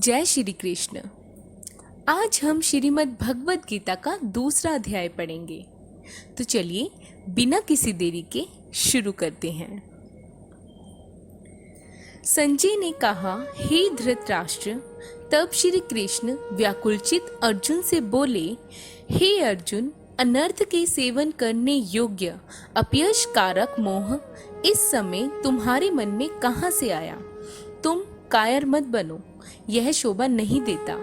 जय श्री कृष्ण। आज हम श्रीमद् भगवद गीता का दूसरा अध्याय पढ़ेंगे। तो चलिए बिना किसी देरी के शुरू करते हैं। संजय ने कहा, हे धृतराष्ट्र। तब श्री कृष्ण व्याकुलचित अर्जुन से बोले, हे अर्जुन, अनर्थ के सेवन करने योग्य अपयश कारक मोह इस समय तुम्हारे मन में कहाँ से आया? तुम कायर मत बनो, यह शोभा नहीं देता।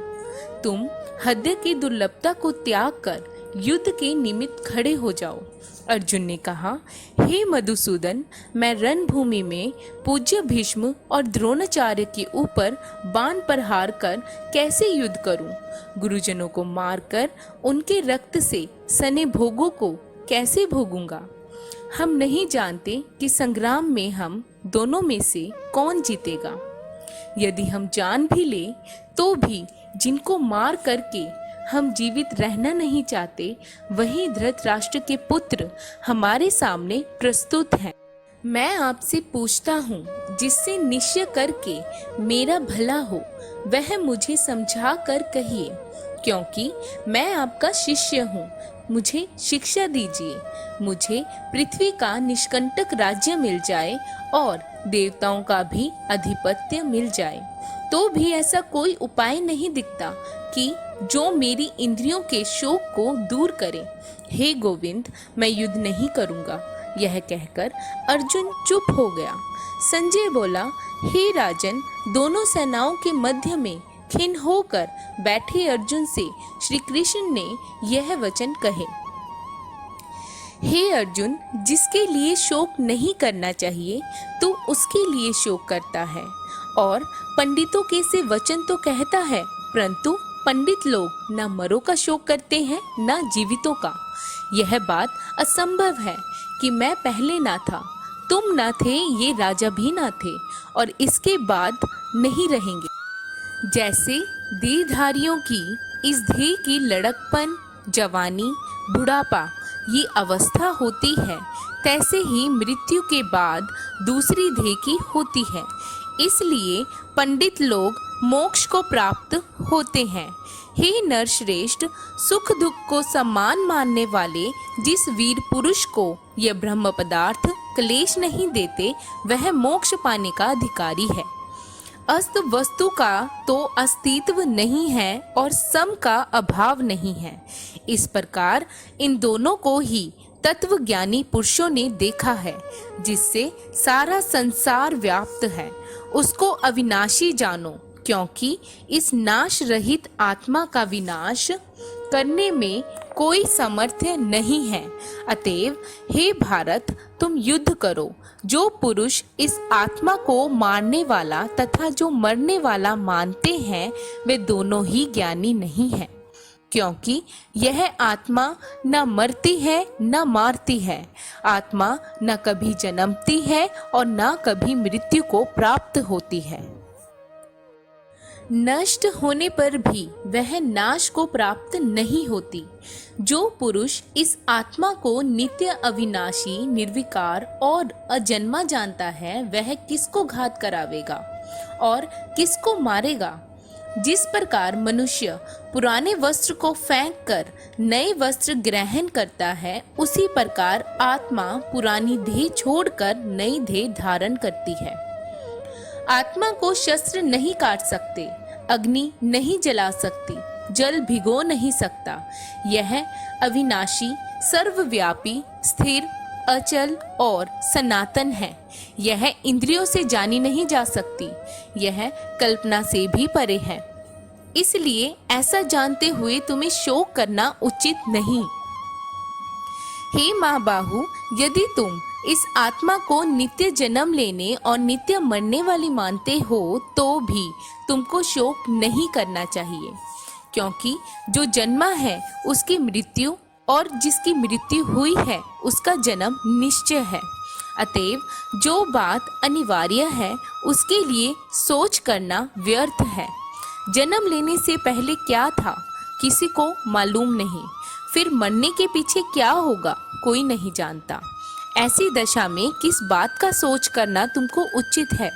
तुम हृदय की दुर्लभता को त्याग कर युद्ध के निमित्त खड़े हो जाओ। अर्जुन ने कहा, हे मधुसूदन, मैं रणभूमि में पूज्य भीष्म और द्रोणाचार्य के ऊपर बाण प्रहार कर कैसे युद्ध करूं? गुरुजनों को मारकर उनके रक्त से सने भोगों को कैसे भोगूंगा? हम नहीं जानते कि संग्राम में हम दोनों में से कौन जीतेगा। यदि हम जान भी ले तो भी जिनको मार करके हम जीवित रहना नहीं चाहते, वही धृतराष्ट्र के पुत्र हमारे सामने प्रस्तुत हैं। मैं आपसे पूछता हूँ, जिससे निश्चय करके मेरा भला हो वह मुझे समझा कर कहिए, क्योंकि मैं आपका शिष्य हूँ। मुझे शिक्षा दीजिए। मुझे पृथ्वी का निष्कंटक राज्य मिल जाए और देवताओं का भी अधिपत्य मिल जाए, तो भी ऐसा कोई उपाय नहीं दिखता कि जो मेरी इंद्रियों के शोक को दूर करे। हे गोविंद, मैं युद्ध नहीं करूंगा। यह कहकर अर्जुन चुप हो गया। संजय बोला, हे राजन, दोनों सेनाओं के मध्य में खिन्न होकर बैठे अर्जुन से श्री कृष्ण ने यह वचन कहे, हे अर्जुन, जिसके लिए शोक नहीं करना चाहिए तो उसके लिए शोक करता है, और पंडितों के से वचन तो कहता है, परंतु पंडित लोग न मरों का शोक करते हैं न जीवितों का। यह बात असंभव है कि मैं पहले ना था, तुम ना थे, ये राजा भी ना थे और इसके बाद नहीं रहेंगे। जैसे देहधारियों की इस देह की लड़कपन, जवानी, बुढ़ापा ये अवस्था होती है, तैसे ही मृत्यु के बाद दूसरी देह की होती है। इसलिए पंडित लोग मोक्ष को प्राप्त होते हैं। हे नरश्रेष्ठ, सुख दुख को समान मानने वाले जिस वीर पुरुष को यह ब्रह्म पदार्थ क्लेश नहीं देते, वह मोक्ष पाने का अधिकारी है। अस्त वस्तु का तो अस्तित्व नहीं है और सम का अभाव नहीं है। इस प्रकार इन दोनों को ही तत्व ज्ञानी पुरुषों ने देखा है। जिससे सारा संसार व्याप्त है, उसको अविनाशी जानो, क्योंकि इस नाश रहित आत्मा का विनाश करने में कोई सामर्थ्य नहीं है। अतएव हे भारत, तुम युद्ध करो। जो पुरुष इस आत्मा को मारने वाला तथा जो मरने वाला मानते हैं, वे दोनों ही ज्ञानी नहीं हैं, क्योंकि यह आत्मा न मरती है न मारती है। आत्मा न कभी जन्मती है और न कभी मृत्यु को प्राप्त होती है। नष्ट होने पर भी वह नाश को प्राप्त नहीं होती। जो पुरुष इस आत्मा को नित्य, अविनाशी, निर्विकार और अजन्मा जानता है, वह किसको घात करावेगा और किसको मारेगा? जिस प्रकार मनुष्य पुराने वस्त्र को फेंक कर नए वस्त्र ग्रहण करता है, उसी प्रकार आत्मा पुरानी देह छोड़कर नई देह धारण करती है। आत्मा को शस्त्र नहीं काट सकते, अग्नि नहीं जला सकती, जल भिगो नहीं सकता। यह अविनाशी, सर्वव्यापी, स्थिर, अचल और सनातन है। यह इंद्रियों से जानी नहीं जा सकती, यह कल्पना से भी परे है। इसलिए ऐसा जानते हुए तुम्हें शोक करना उचित नहीं। हे महाबाहु, यदि तुम इस आत्मा को नित्य जन्म लेने और नित्य मरने वाली मानते हो, तो भी तुमको शोक नहीं करना चाहिए, क्योंकि जो जन्मा है उसकी मृत्यु और जिसकी मृत्यु हुई है उसका जन्म निश्चय है। अतएव जो बात अनिवार्य है उसके लिए सोच करना व्यर्थ है। जन्म लेने से पहले क्या था किसी को मालूम नहीं, फिर मरने के पीछे क्या होगा कोई नहीं जानता। ऐसी दशा में किस बात का सोच करना तुमको उचित है?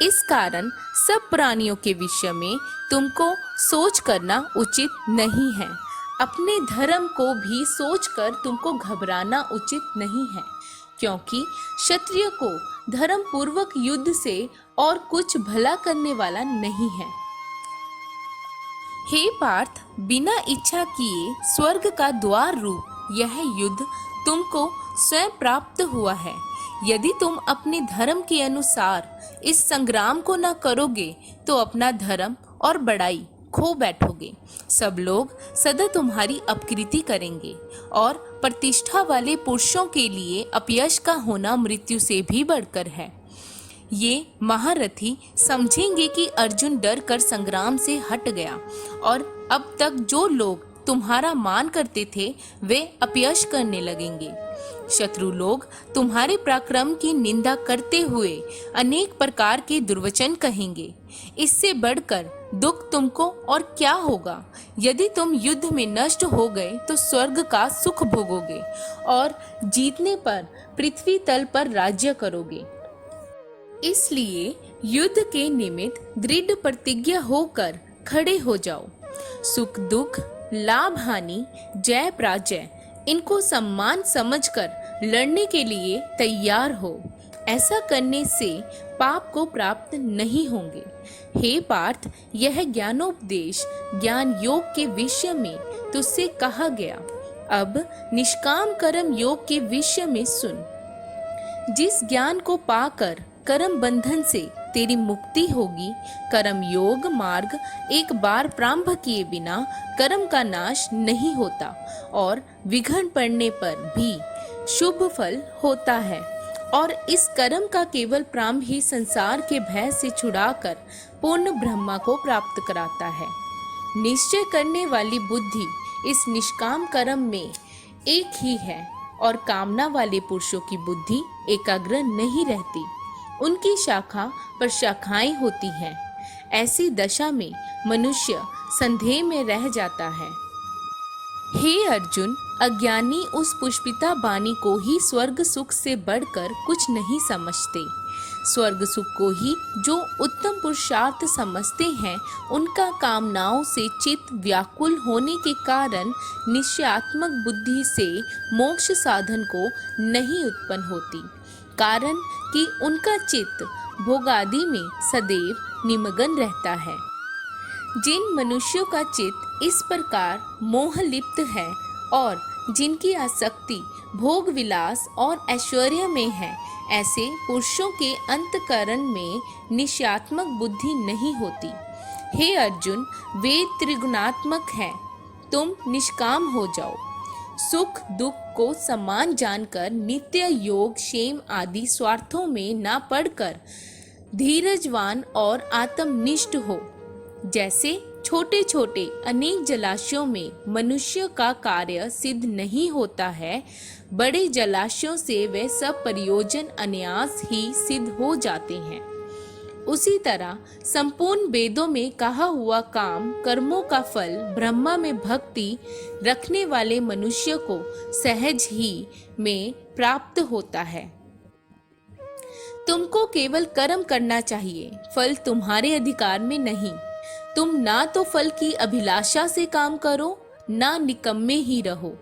इस कारण सब प्राणियों के विषय में तुमको सोच करना उचित नहीं है। अपने धर्म को भी सोचकर तुमको घबराना उचित नहीं है, क्योंकि क्षत्रिय को धर्म पूर्वक युद्ध से और कुछ भला करने वाला नहीं है। हे पार्थ, बिना इच्छा किए स्वर्ग का द्वार रूप यह युद्ध तुमको स्वयं प्राप्त हुआ है। यदि तुम अपने धर्म के अनुसार इस संग्राम को न करोगे तो अपना धर्म और बड़ाई खो बैठोगे। सब लोग सदा तुम्हारी अपकीर्ति करेंगे और प्रतिष्ठा वाले पुरुषों के लिए अपयश का होना मृत्यु से भी बढ़कर है। ये महारथी समझेंगे कि अर्जुन डर कर संग्राम से हट गया और अब तक जो लोग तुम्हारा मान करते थे वे अपयश करने लगेंगे। शत्रु लोग तुम्हारे पराक्रम की निंदा करते हुए अनेक प्रकार के दुर्वचन कहेंगे। इससे बढ़कर दुख तुमको और क्या होगा। यदि तुम युद्ध में नष्ट हो गए तो स्वर्ग का सुख भोगोगे और जीतने पर पृथ्वी तल पर राज्य करोगे। इसलिए युद्ध के निमित्त दृढ़ प्रतिज्ञा होकर खड़े हो जाओ। सुख दुख, लाभ हानि, जय पराजय, इनको सम्मान समझकर लड़ने के लिए तैयार हो। ऐसा करने से पाप को प्राप्त नहीं होंगे। हे पार्थ, यह ज्ञानोपदेश ज्ञान योग के विषय में तुझसे कहा गया। अब निष्काम कर्म योग के विषय में सुन। जिस ज्ञान को पाकर कर्म बंधन से तेरी मुक्ति होगी, कर्म योग मार्ग एक बार प्रारंभ किए बिना कर्म का नाश नहीं होता और विघ्न पड़ने पर भी शुभ फल होता है। और इस कर्म का केवल प्रारंभ ही संसार के भय से छुड़ाकर पूर्ण ब्रह्मा को प्राप्त कराता है। निश्चय करने वाली बुद्धि इस निष्काम कर्म में एक ही है और कामना वाले पुरुषों की बुद्धि एकाग्र नहीं रहती, उनकी शाखा पर शाखाएं होती हैं। ऐसी दशा में मनुष्य संदेह में रह जाता है। हे अर्जुन, अज्ञानी उस पुष्पिता वाणी को ही स्वर्ग सुख से बढ़कर कुछ नहीं समझते। स्वर्ग सुख को ही जो उत्तम पुरुषार्थ समझते हैं, उनका कामनाओं से चित्त व्याकुल होने के कारण निश्चयात्मक बुद्धि से मोक्ष साधन को नहीं उत्पन्न होती, कारण कि उनका चित्त भोगादि में सदैव निमग्न रहता है। जिन मनुष्यों का चित्त इस प्रकार मोह लिप्त है और जिनकी आसक्ति भोग विलास और ऐश्वर्य में है, ऐसे पुरुषों के अंतकरण में निश्चयात्मक बुद्धि नहीं होती। हे अर्जुन, वेद त्रिगुणात्मक है, तुम निष्काम हो जाओ। सुख दुख को समान जानकर नित्य योग क्षेम आदि स्वार्थों में ना पड़कर धीरजवान और आत्मनिष्ठ हो। जैसे छोटे छोटे अनेक जलाशयों में मनुष्य का कार्य सिद्ध नहीं होता है, बड़े जलाशयों से वे सब प्रयोजन अनायास ही सिद्ध हो जाते हैं। उसी तरह संपूर्ण वेदों में कहा हुआ काम कर्मों का फल ब्रह्मा में भक्ति रखने वाले मनुष्य को सहज ही में प्राप्त होता है। तुमको केवल कर्म करना चाहिए, फल तुम्हारे अधिकार में नहीं। तुम ना तो फल की अभिलाषा से काम करो, ना निकम्मे ही रहो।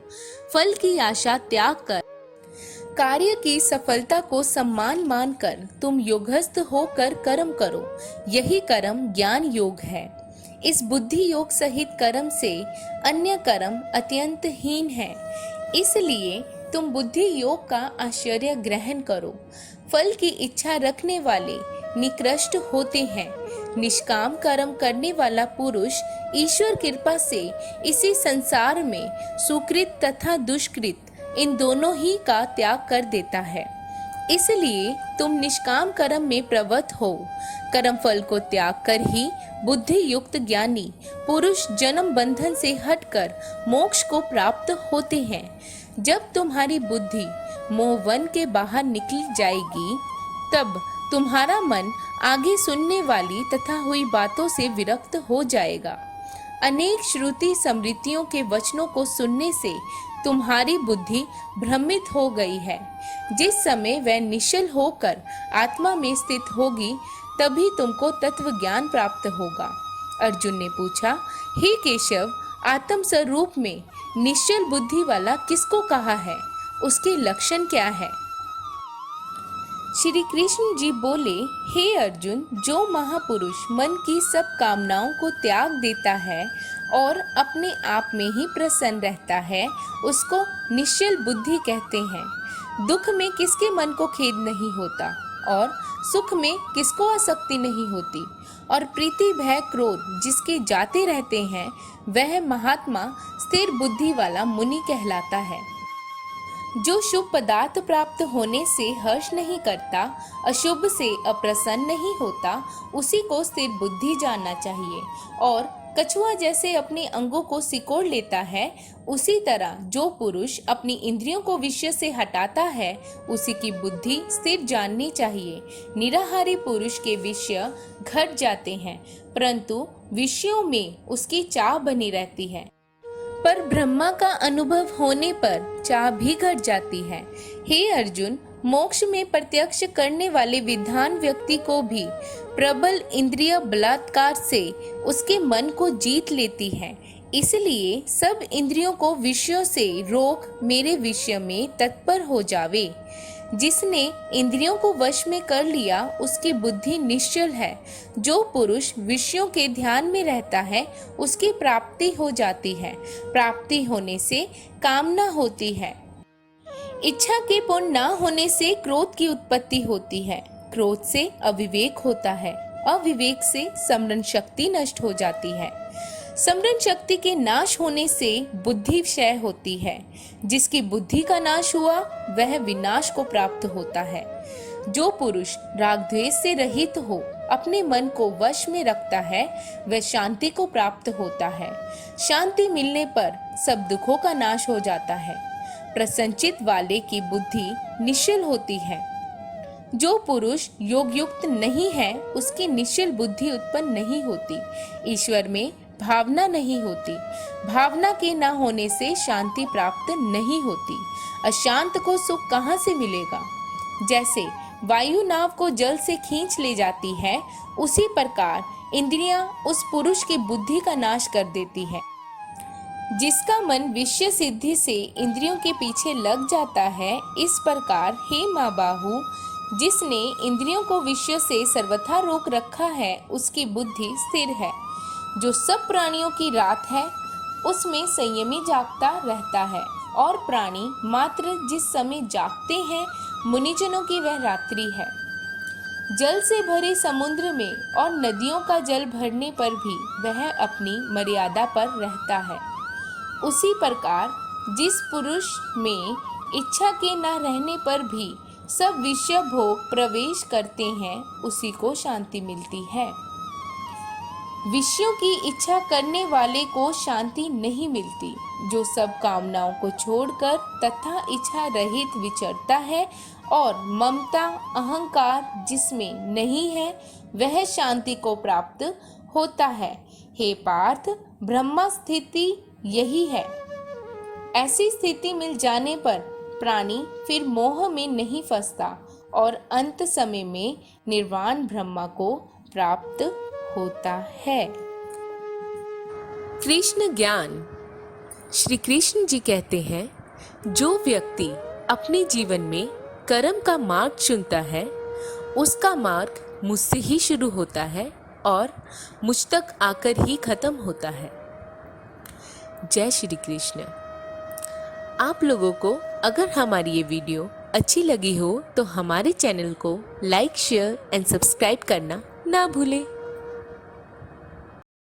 फल की आशा त्याग कर कार्य की सफलता को सम्मान मानकर तुम योगस्थ होकर कर्म करो। यही कर्म ज्ञान योग है। इस बुद्धि योग सहित कर्म से अन्य कर्म अत्यंत हीन है। इसलिए तुम बुद्धि योग का आश्चर्य ग्रहण करो। फल की इच्छा रखने वाले निकृष्ट होते हैं। निष्काम कर्म करने वाला पुरुष ईश्वर कृपा से इसी संसार में सुकृत तथा दुष्कृत इन दोनों ही का त्याग कर देता है। इसलिए तुम निष्काम कर्म में प्रवृत्त हो। कर्म फल को त्याग कर ही बुद्धि युक्त ज्ञानी पुरुष जन्म बंधन से हटकर मोक्ष को प्राप्त होते हैं। जब तुम्हारी बुद्धि मोहवन के बाहर निकल जाएगी, तब तुम्हारा मन आगे सुनने वाली तथा हुई बातों से विरक्त हो जाएगा। अनेक श्रुति स्मृतियों के वचनों को सुनने से तुम्हारी बुद्धि भ्रमित हो गई है। जिस समय वह निश्चल होकर आत्मा में स्थित होगी, तभी तुमको तत्व ज्ञान प्राप्त होगा। अर्जुन ने पूछा, हे केशव, आत्म स्वरूप में निश्चल बुद्धि वाला किसको कहा है? उसके लक्षण क्या है? श्री कृष्ण जी बोले, हे अर्जुन, जो महापुरुष मन की सब कामनाओं को त्याग देता है और अपने आप में ही प्रसन्न रहता है, उसको निश्चल बुद्धि कहते हैं। दुख में किसके मन को खेद नहीं होता और सुख में किसको आसक्ति नहीं होती, और प्रीति भय क्रोध जिसके जाते रहते हैं, वह महात्मा स्थिर बुद्धि वाला मुनि कहलाता है। जो शुभ पदार्थ प्राप्त होने से हर्ष नहीं करता, अशुभ से अप्रसन्न नहीं होता, उसी को स्थिर बुद्धि जानना चाहिए। और कछुआ जैसे अपने अंगों को सिकोड़ लेता है, उसी तरह जो पुरुष अपनी इंद्रियों को विषय से हटाता है, उसी की बुद्धि स्थिर जाननी चाहिए। निराहारी पुरुष के विषय घट जाते हैं, परंतु विषयों में उसकी चाह बनी रहती है। पर ब्रह्मा का अनुभव होने पर चाह भी घट जाती है। हे अर्जुन, मोक्ष में प्रत्यक्ष करने वाले विद्वान व्यक्ति को भी प्रबल इंद्रिय बलात्कार से उसके मन को जीत लेती है। इसलिए सब इंद्रियों को विषयों से रोक मेरे विषय में तत्पर हो जावे। जिसने इंद्रियों को वश में कर लिया, उसकी बुद्धि निश्चल है। जो पुरुष विषयों के ध्यान में रहता है, उसकी प्राप्ति हो जाती है। प्राप्ति होने से कामना होती है। इच्छा के पूर्ण न होने से क्रोध की उत्पत्ति होती है। क्रोध से अविवेक होता है। अविवेक से स्मरण शक्ति नष्ट हो जाती है। स्मरण शक्ति के नाश होने से बुद्धि क्षय होती है। जिसकी बुद्धि का नाश हुआ, वह विनाश को प्राप्त होता है। जो पुरुष राग द्वेष से रहित हो, अपने मन को वश में रखता है, वह शांति को प्राप्त होता है। शांति मिलने पर सब दुखों का नाश हो जाता है। प्रसन्नचित्त वाले की बुद्धि निश्चल होती है। जो पुरुष योग युक्त नहीं है, उसकी निश्चल बुद्धि उत्पन्न नहीं होती। ईश्वर में भावना नहीं होती। भावना के न होने से शांति प्राप्त नहीं होती। अशांत को सुख कहाँ से मिलेगा? जैसे वायु नाव को जल से खींच ले जाती है, उसी प्रकार इंद्रियां उस पुरुष की बुद्धि का नाश कर देती है। जिसका मन विषय सिद्धि से इंद्रियों के पीछे लग जाता है, इस प्रकार हे माँ बाहु, जिसने इंद्रियों को विषय से सर्वथा रोक रखा है, उसकी बुद्धि स्थिर है। जो सब प्राणियों की रात है, उसमें संयमी जागता रहता है, और प्राणी मात्र जिस समय जागते हैं, मुनिजनों की वह रात्रि है। जल से भरे समुद्र में और नदियों का जल भरने पर भी वह अपनी मर्यादा पर रहता है। उसी प्रकार जिस पुरुष में इच्छा के न रहने पर भी सब विषय भोग प्रवेश करते हैं, उसी को शांति मिलती है। विषयों की इच्छा करने वाले को शांति नहीं मिलती। जो सब कामनाओं को छोड़कर तथा इच्छा रहित विचरता है और ममता अहंकार जिसमें नहीं है, वह शांति को प्राप्त होता है। हे पार्थ, ब्रह्म स्थिति यही है। ऐसी स्थिति मिल जाने पर प्राणी फिर मोह में नहीं फंसता और अंत समय में निर्वाण ब्रह्म को प्राप्त होता है। कृष्ण ज्ञान। श्री कृष्ण जी कहते हैं, जो व्यक्ति अपने जीवन में कर्म का मार्ग चुनता है, उसका मार्ग मुझसे ही शुरू होता है और मुझ तक आकर ही खत्म होता है। जय श्री कृष्ण। आप लोगों को अगर हमारी ये वीडियो अच्छी लगी हो तो हमारे चैनल को लाइक, शेयर एंड सब्सक्राइब करना ना भूलें।